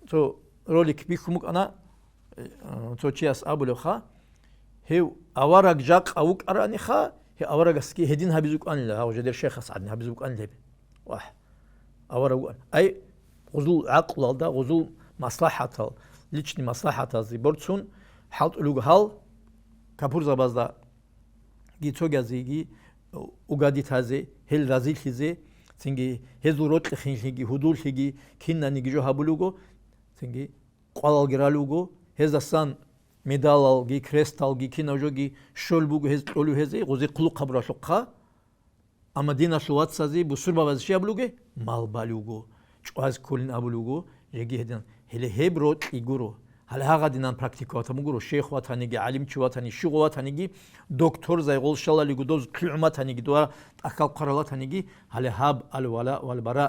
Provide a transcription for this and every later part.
то ролик бихумук ана то чиас абулеха هو أورق جاق أوك أراني خا هي أورق اسكي هدين هبيزوك أن لا هو جدير شيخ سعدني هبيزوك أن لب واحد أورق أي غزول عقل ده غزول مصلحة ليشني مصلحة زي برتسون حالت لوج هال كابور زبازدا جيتو جازيجي وقادي تازي هل رازيل خزي سنجي هزورات لخنجي هدول خجي كنا نيجو هبلوجو سنجي قال جرالوجو هزاسان медал алги, крест алги, киножоги, шолбугу hez толу hezi, гози qulu qabra shoqqa. Ama dina shuat sazi busur babaz shiabluge, malbalugo, chqaz kolin ablugo, yegi hedin. Hele hebrot iguro. Hal haga dinan praktikata muguro, sheikh watanigi, alim chwatani, shugh watanigi, doktor zay gol shalaligu doz qiumatanigi, doa akal qaralatanigi, hal hab al wala wal bara.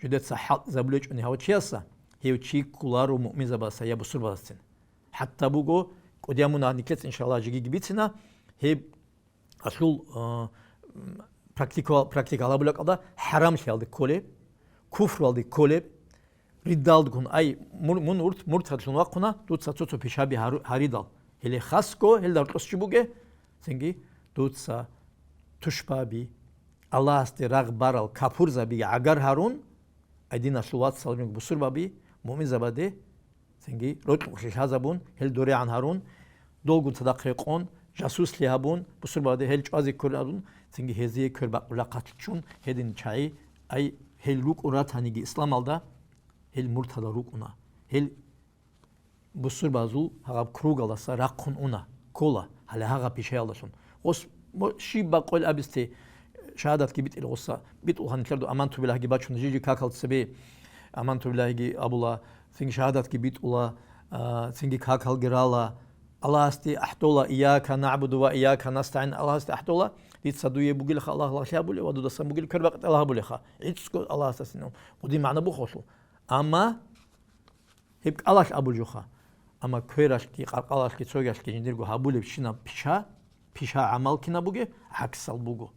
Judet sahat zabluj uni hawa chiasa. Hewchi kularu mu'min zabasa ya busur babazsin. Hatta bugo kodiyamuna niklet inşallah jigi gibitsina hep asıl praktik alabulak ada haram şey aldık koleb kufr aldık koleb ridda aldık onu ay murtad şunu vakuna tutsa tutsa pişabi haridal hele hasko hele dartosçu buge sengi tutsa tuşbabi Allah asti ragbaral kapurza bi agar harun aydina suvat salmik busurbabi mu'min zabade سنجي روت مخشش هذابون هل دوري عن هارون دولغون تدقيقون جاسوس ليهابون بصير بعد هل جازي كورادون سنجي هذي كربا ولا قاتلشون هدين شاي أي هل روك أورات هنيجي إسلام alda هل مرتضى روك أنا هل بصير بعضو هغاب كروج الله صار رقون أنا كولا هلا هغاب بيشي الله شون وس شيء بقول أبستي شهادات كي بيت الغصة بيت وهن كردو أمانتو بالله جي باتشون جيجي كاكل تسبي أمانتو بالله جي أبولا سنجي شهادات كي بيت الله سنجي كاكل جرالا الله استي أحدولا إياك نعبد وإياك نستعين الله استي أحدولا ديت صدوية بقول خا الله شابولي ودو دسم بقول كربقت الله بقول خا عيتسكو الله استسنون ودي معنى بخوشو أما هيك الله أبو جوخا أما كيراش كي قرقالاش كي تسوغاش كي جنديرغو هابولي بشينا بيشا عمل كنا بوجي عكسال بوجو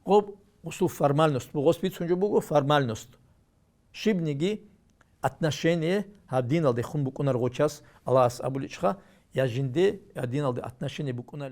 قب وصو формальность بوغوس بيت سونجو بوجو формальность شبنيجي отношение один алды хун букунар гочас Аллах абуличха я жинде один алды отношение букунар